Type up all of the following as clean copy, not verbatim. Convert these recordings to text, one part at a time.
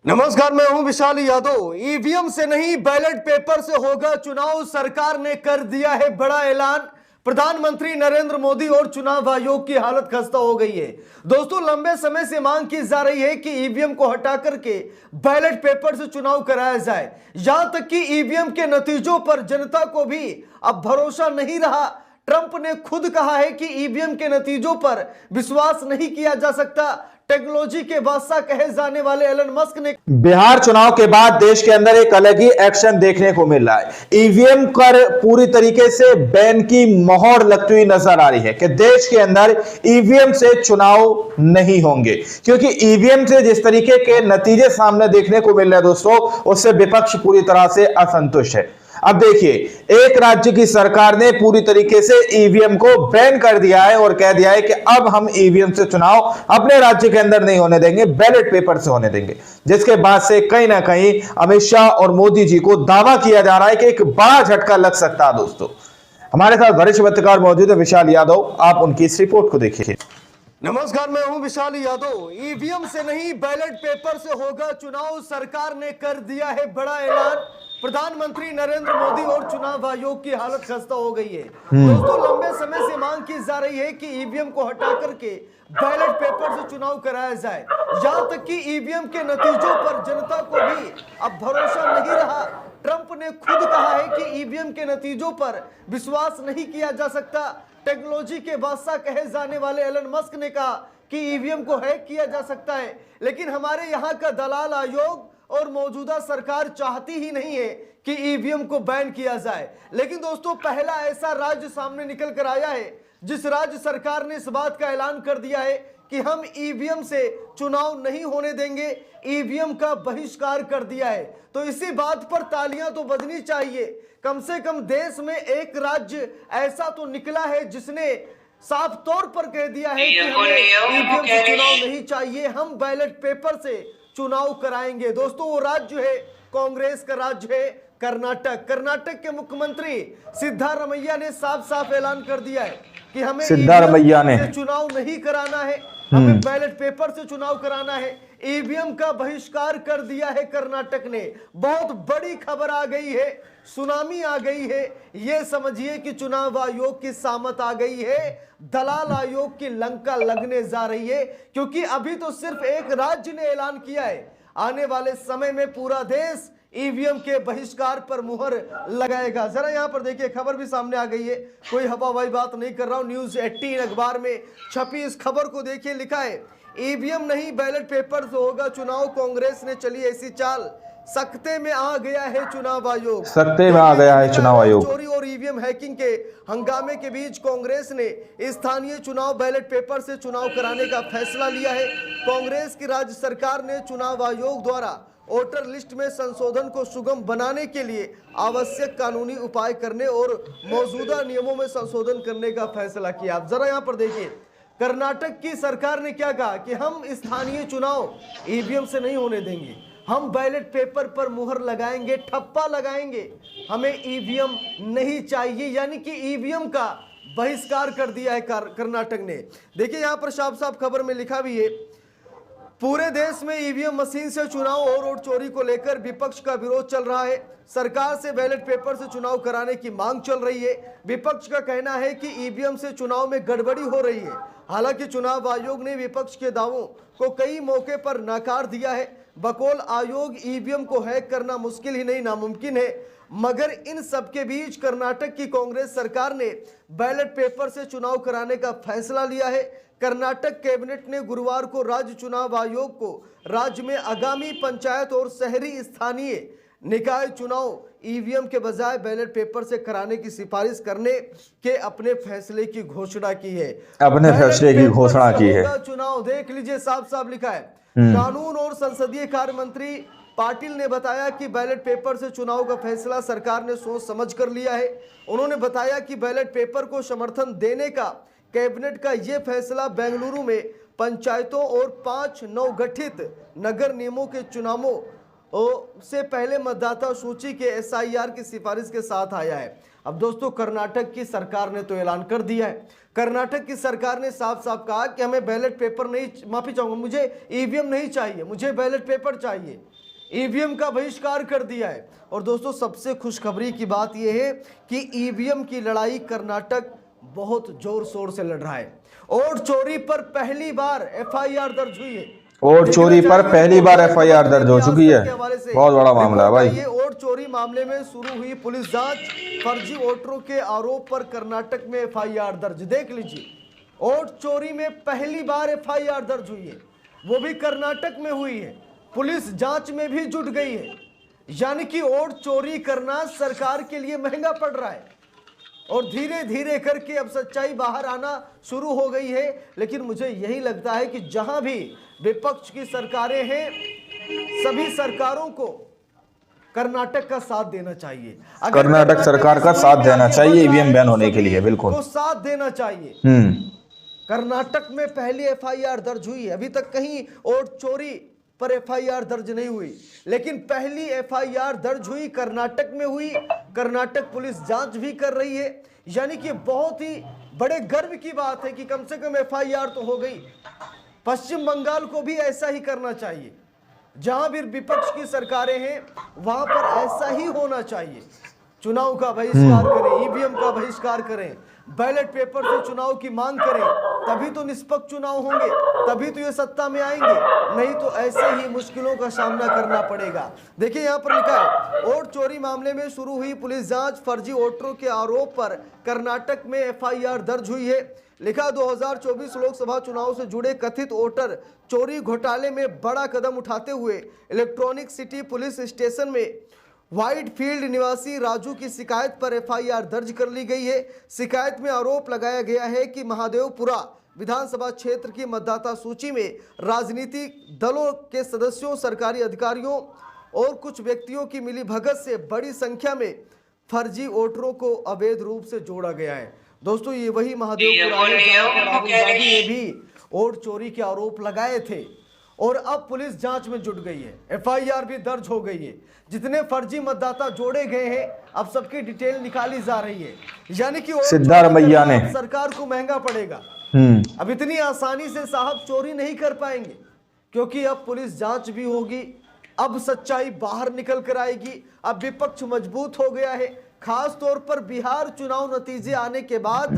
नमस्कार, मैं हूं विशाल यादव। ईवीएम से नहीं बैलेट पेपर से होगा चुनाव, सरकार ने कर दिया है बड़ा ऐलान। प्रधानमंत्री नरेंद्र मोदी और चुनाव आयोग की हालत खस्ता हो गई है। दोस्तों, लंबे समय से मांग की जा रही है कि ईवीएम को हटा करके बैलेट पेपर से चुनाव कराया जाए। यहां तक कि ईवीएम के नतीजों पर जनता को भी अब भरोसा नहीं रहा। ट्रंप ने खुद कहा है कि ईवीएम के नतीजों पर विश्वास नहीं किया जा सकता। टेक्नोलॉजी के बादशाह कहे जाने वाले एलन मस्क ने बिहार चुनाव के बाद देश के अंदर एक अलग ही एक्शन देखने को मिल रहा है। ईवीएम पर पूरी तरीके से बैन की मोहर लगती हुई नजर आ रही है कि देश के अंदर ईवीएम से चुनाव नहीं होंगे, क्योंकि ईवीएम से जिस तरीके के नतीजे सामने देखने को मिल रहे हैं दोस्तों, उससे विपक्ष पूरी तरह से असंतुष्ट है। अब देखिए, एक राज्य की सरकार ने पूरी तरीके से ईवीएम को बैन कर दिया है और कह दिया है कि अब हम ईवीएम से चुनाव अपने राज्य के अंदर नहीं होने देंगे, बैलेट पेपर से होने देंगे। जिसके बाद से कहीं ना कहीं अमित शाह और मोदी जी को दावा किया जा रहा है कि एक बड़ा झटका लग सकता है। दोस्तों, हमारे साथ वरिष्ठ पत्रकार मौजूद है विशाल यादव, आप उनकी इस रिपोर्ट को देखिए। नमस्कार, मैं हूं विशाल यादव। ईवीएम से नहीं बैलेट पेपर से होगा चुनाव, सरकार ने कर दिया है बड़ा ऐलान। प्रधानमंत्री नरेंद्र मोदी और चुनाव आयोग की हालत खस्ता हो गई है। दोस्तों, लंबे समय से मांग की जा रही है कि ईवीएम को हटा करके बैलेट पेपर से चुनाव कराया जाए। यहां तक कि ईवीएम के नतीजों पर जनता को भी अब भरोसा नहीं रहा। ट्रंप ने खुद कहा है कि ईवीएम के नतीजों पर विश्वास नहीं किया जा सकता। टेक्नोलॉजी के बादशाह कहे जाने वाले एलन मस्क ने कहा कि ईवीएम को हैक किया जा सकता है, लेकिन हमारे यहाँ का दलाल आयोग और मौजूदा सरकार चाहती ही नहीं है कि ईवीएम को बैन किया जाए। लेकिन दोस्तों, पहला ऐसा राज्य सामने निकल कर आया है जिस राज्य सरकार ने इस बात का ऐलान कर दिया है कि हम ईवीएम से चुनाव नहीं होने देंगे, ईवीएम का बहिष्कार कर दिया है। तो इसी बात पर तालियां तो बजनी चाहिए। कम से कम देश में एक राज्य ऐसा तो निकला है जिसने साफ तौर पर कह दिया है कि हमें ईवीएम से चुनाव नहीं चाहिए, हम बैलेट पेपर से चुनाव कराएंगे। दोस्तों, वो राज्य है, कांग्रेस का राज्य है कर्नाटक। कर्नाटक के मुख्यमंत्री सिद्धारमैया ने साफ साफ ऐलान कर दिया है कि हमें सिद्धारमैया ने चुनाव नहीं कराना है, हमें बैलेट पेपर से चुनाव कराना है। ईवीएम का बहिष्कार कर दिया है कर्नाटक ने। बहुत बड़ी खबर आ गई है, सुनामी आ गई है। यह समझिए कि चुनाव आयोग की सामत आ गई है, दलाल आयोग की लंका लगने जा रही है। क्योंकि अभी तो सिर्फ एक राज्य ने ऐलान किया है, आने वाले समय में पूरा देश ईवीएम के बहिष्कार पर मुहर लगाएगा। जरा यहां पर देखिए, खबर भी सामने आ गई है, कोई हवाबाई बात नहीं कर रहा हूं। न्यूज 18 अखबार में छपी इस खबर को देखिए, लिखा है ईवीएम नहीं बैलेट पेपर से होगा चुनाव, कांग्रेस ने चली ऐसी चाल, सख्ते में आ गया है चुनाव आयोग। सख्ते में आ गया है चुनाव आयोग। चोरी और ईवीएम हैकिंग के हंगामे के बीच कांग्रेस ने स्थानीय चुनाव बैलेट पेपर से चुनाव कराने का फैसला लिया है। कांग्रेस की राज्य सरकार ने चुनाव आयोग द्वारा वोटर लिस्ट में संशोधन को सुगम बनाने के लिए आवश्यक कानूनी उपाय करने और मौजूदा नियमों में संशोधन करने का फैसला किया। आप जरा यहां पर देखिए, कर्नाटक की सरकार ने क्या कहा कि हम स्थानीय चुनाव ईवीएम से नहीं होने देंगे, हम बैलेट पेपर पर मुहर लगाएंगे, ठप्पा लगाएंगे, हमें ईवीएम नहीं चाहिए। यानी कि ईवीएम का बहिष्कार कर दिया है कर्नाटक ने। देखिए, यहां पर साफ साफ खबर में लिखा भी है, पूरे देश में ईवीएम मशीन से चुनाव और वोट चोरी को लेकर विपक्ष का विरोध चल रहा है। सरकार से बैलेट पेपर से चुनाव कराने की मांग चल रही है। विपक्ष का कहना है कि ईवीएम से चुनाव में गड़बड़ी हो रही है। हालांकि चुनाव आयोग ने विपक्ष के दावों को कई मौके पर नकार दिया है। बकौल आयोग, ईवीएम को हैक करना मुश्किल ही नहीं नामुमकिन है। मगर इन सबके बीच कर्नाटक की कांग्रेस सरकार ने बैलेट पेपर से चुनाव कराने का फैसला लिया है। कर्नाटक कैबिनेट ने गुरुवार को राज्य चुनाव आयोग को राज्य में आगामी पंचायत और शहरी स्थानीय निकाय चुनाव ईवीएम के बजाय बैलेट पेपर से कराने की सिफारिश करने के अपने फैसले की घोषणा की है। अपने फैसले की घोषणा की है। चुनाव देख लीजिए, साफ साफ लिखा है। कानून और संसदीय कार्य मंत्री पाटिल ने बताया कि बैलेट पेपर से चुनाव का फैसला सरकार ने सोच समझ कर लिया है। उन्होंने बताया कि बैलेट पेपर को समर्थन देने का कैबिनेट का यह फैसला बेंगलुरु में पंचायतों और 5 नवगठित नगर निगमों के चुनावों से पहले मतदाता सूची के SIR की सिफारिश के साथ आया है। अब दोस्तों कर्नाटक की सरकार ने तो ऐलान कर दिया है। कर्नाटक की सरकार ने साफ साफ कहा कि हमें बैलेट पेपर नहीं, माफी चाहूंगा, मुझे ईवीएम नहीं चाहिए, मुझे बैलेट पेपर चाहिए। ईवीएम का बहिष्कार कर दिया है। और दोस्तों सबसे खुशखबरी की बात यह है कि ईवीएम की लड़ाई कर्नाटक बहुत जोर शोर से लड़ रहा है। वोट चोरी पर पहली बार FIR दर्ज हुई है। वोट चोरी पर पहली बार FIR दर्ज हो चुकी है। बहुत बड़ा मामला है भाई। ये वोट चोरी मामले में शुरू हुई पुलिस जांच, फर्जी वोटरों के आरोप पर कर्नाटक में FIR दर्ज। देख लीजिए, वोट चोरी में पहली बार FIR दर्ज हुई है, वो भी कर्नाटक में हुई है। पुलिस जांच में भी जुट गई है। यानी कि वोट चोरी करना सरकार के लिए महंगा पड़ रहा है और धीरे धीरे करके अब सच्चाई बाहर आना शुरू हो गई है। लेकिन मुझे यही लगता है कि जहां भी विपक्ष की सरकारें हैं, सभी सरकारों को कर्नाटक का साथ देना चाहिए। कर्नाटक सरकार का साथ देना चाहिए ईवीएम बैन होने के लिए, बिल्कुल तो साथ देना चाहिए। कर्नाटक में पहली FIR दर्ज हुई है। अभी तक कहीं वोट चोरी पर FIR दर्ज नहीं हुई, लेकिन पहली FIR दर्ज हुई कर्नाटक में हुई। कर्नाटक पुलिस जांच भी कर रही है। यानी कि बहुत ही बड़े गर्व की बात है कि कम से कम FIR तो हो गई। पश्चिम बंगाल को भी ऐसा ही करना चाहिए। जहां भी विपक्ष की सरकारें हैं वहां पर ऐसा ही होना चाहिए। चुनाव का बहिष्कार करें, ईवीएम का बहिष्कार करें, बैलेट पेपर से चुनाव की मांग करें, तभी तो निष्पक्ष चुनाव होंगे, तभी तो ये सत्ता में आएंगे। नहीं तो ऐसे ही मुश्किलों का सामना करना पड़ेगा। देखिए यहाँ पर लिखा है, वोट चोरी मामले में शुरू हुई पुलिस जांच, फर्जी वोटरों के आरोप पर कर्नाटक में FIR दर्ज हुई है। लिखा 2024 लोकसभा चुनाव से जुड़े कथित वोटर चोरी घोटाले में बड़ा कदम उठाते हुए इलेक्ट्रॉनिक सिटी पुलिस स्टेशन में व्हाइटफील्ड निवासी राजू की शिकायत पर FIR दर्ज कर ली गई है। शिकायत में आरोप लगाया गया है कि महादेवपुरा विधानसभा क्षेत्र की मतदाता सूची में राजनीतिक दलों के सदस्यों, सरकारी अधिकारियों और कुछ व्यक्तियों की मिलीभगत से बड़ी संख्या में फर्जी वोटरों को अवैध रूप से जोड़ा गया है। दोस्तों ये वही महादेवपुरा है जहां पर राहुल गांधी ने भी वोट चोरी के आरोप लगाए थे और अब पुलिस जांच में जुट गई है। FIR भी दर्ज हो गई है। जितने फर्जी मतदाता जोड़े गए हैं अब सबकी डिटेल निकाली जा रही है। यानी कि सिद्धारमैया ने सरकार को महंगा पड़ेगा। अब इतनी आसानी से साहब चोरी नहीं कर पाएंगे, क्योंकि अब पुलिस जांच भी होगी, अब सच्चाई बाहर निकल कर आएगी। अब विपक्ष मजबूत हो गया है। खास तौर पर बिहार चुनाव नतीजे आने के बाद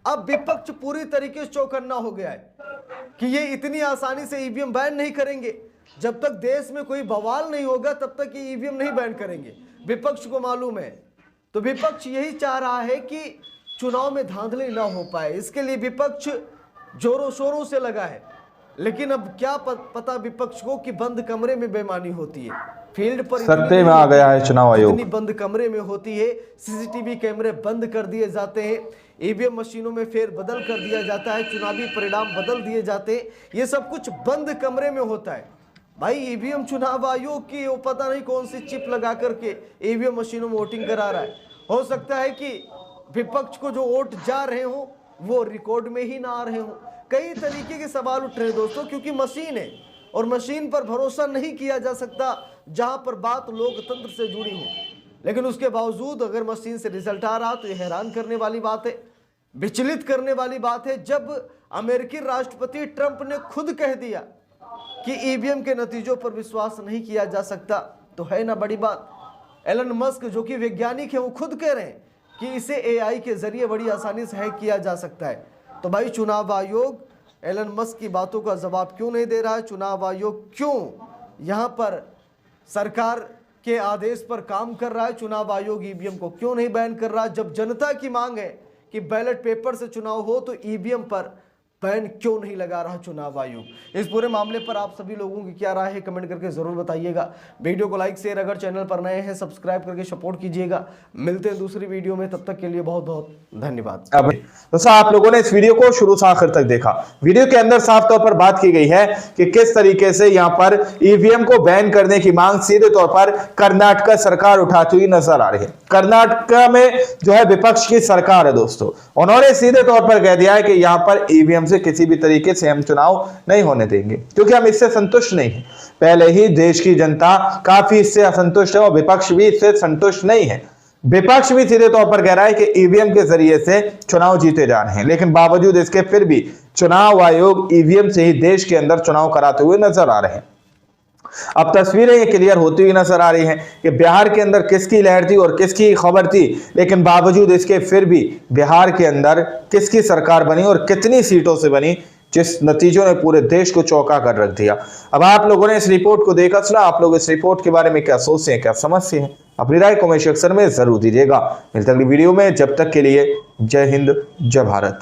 अब विपक्ष पूरी तरीके से चौकन्ना हो गया है कि ये इतनी आसानी से ईवीएम बैन नहीं करेंगे। जब तक देश में कोई बवाल नहीं होगा तब तक ये ईवीएम नहीं बैन करेंगे, विपक्ष को मालूम है। तो विपक्ष यही चाह रहा है कि चुनाव में धांधली ना हो पाए, इसके लिए विपक्ष जोरों शोरों से लगा है। लेकिन अब क्या पता विपक्ष को कि बंद कमरे में बेईमानी होती है, फील्ड पर सत्ते में आ गया है चुनाव आयोग, इतनी बंद कमरे में होती है। CCTV कैमरे बंद कर दिए जाते हैं, ईवीएम मशीनों में फेर बदल कर दिया जाता है, चुनावी परिणाम बदल दिए जाते हैं। ये सब कुछ बंद कमरे में होता है। भाई ईवीएम चुनाव आयोग की वो पता नहीं कौन सी चिप लगा करके ईवीएम मशीनों में वोटिंग करा रहा है। हो सकता है कि विपक्ष को जो वोट जा रहे हो वो रिकॉर्ड में ही ना आ रहे हो। कई तरीके के सवाल उठ रहे हैं दोस्तों, क्योंकि मशीन है और मशीन पर भरोसा नहीं किया जा सकता जहां पर बात लोकतंत्र से जुड़ी हो। लेकिन उसके बावजूद अगर मशीन से रिजल्ट आ रहा तो ये हैरान करने वाली बात है, विचलित करने वाली बात है। जब अमेरिकी राष्ट्रपति ट्रंप ने खुद कह दिया कि ईवीएम के नतीजों पर विश्वास नहीं किया जा सकता, तो है ना बड़ी बात। एलन मस्क जो कि वैज्ञानिक है वो खुद कह रहे हैं कि इसे AI के जरिए बड़ी आसानी से हैक किया जा सकता है। तो भाई चुनाव आयोग एलन मस्क की बातों का जवाब क्यों नहीं दे रहा है? चुनाव आयोग क्यों यहाँ पर सरकार के आदेश पर काम कर रहा है? चुनाव आयोग ईवीएम को क्यों नहीं बैन कर रहा? जब जनता की मांग है कि बैलेट पेपर से चुनाव हो तो ईवीएम पर बैन क्यों नहीं लगा रहा चुनाव आयोग? इस पूरे मामले पर आप सभी लोगों की क्या राय है कमेंट करके जरूर बताइएगा। वीडियो को लाइक शेयर, अगर चैनल पर नए हैं सब्सक्राइब करके सपोर्ट कीजिएगा। मिलते हैं दूसरी वीडियो में, तब तक के लिए बहुत बहुत धन्यवाद। अब दोस्तों आप लोगों ने इस वीडियो को शुरू से आखिर तक देखा। वीडियो के अंदर साफ तौर पर बात की गई है कि किस तरीके से यहाँ पर ईवीएम को बैन करने की मांग सीधे तौर पर कर्नाटक सरकार उठाती हुई नजर आ रही है। कर्नाटक में जो है विपक्ष की सरकार है दोस्तों, उन्होंने सीधे तौर पर कह दिया है कि यहां पर ईवीएम से किसी भी तरीके से हम चुनाव नहीं होने देंगे, क्योंकि हम इससे संतुष्ट नहीं हैं। पहले ही देश की जनता काफी इससे असंतुष्ट है और विपक्ष भी इससे संतुष्ट नहीं है। विपक्ष भी सीधे तौर पर कह रहा है कि ईवीएम के जरिए से चुनाव जीते जा रहे हैं, लेकिन बावजूद इसके फिर भी चुनाव आयोग ईवीएम से ही देश के अंदर चुनाव कराते हुए नजर आ रहे हैं। अब तस्वीरें ये क्लियर होती हुई नजर आ रही हैं कि बिहार के अंदर किसकी लहर थी और किसकी खबर थी, लेकिन बावजूद इसके फिर भी बिहार के अंदर किसकी सरकार बनी और कितनी सीटों से बनी, जिस नतीजों ने पूरे देश को चौंका कर रख दिया। अब आप लोगों ने इस रिपोर्ट को देखा सुना, आप लोग इस रिपोर्ट के बारे में क्या सोचते हैं, क्या समझते हैं, अपनी राय कमेंट सेक्शन में जरूर दीजिएगा। मिलते अगली वीडियो में, जब तक के लिए जय हिंद जय भारत।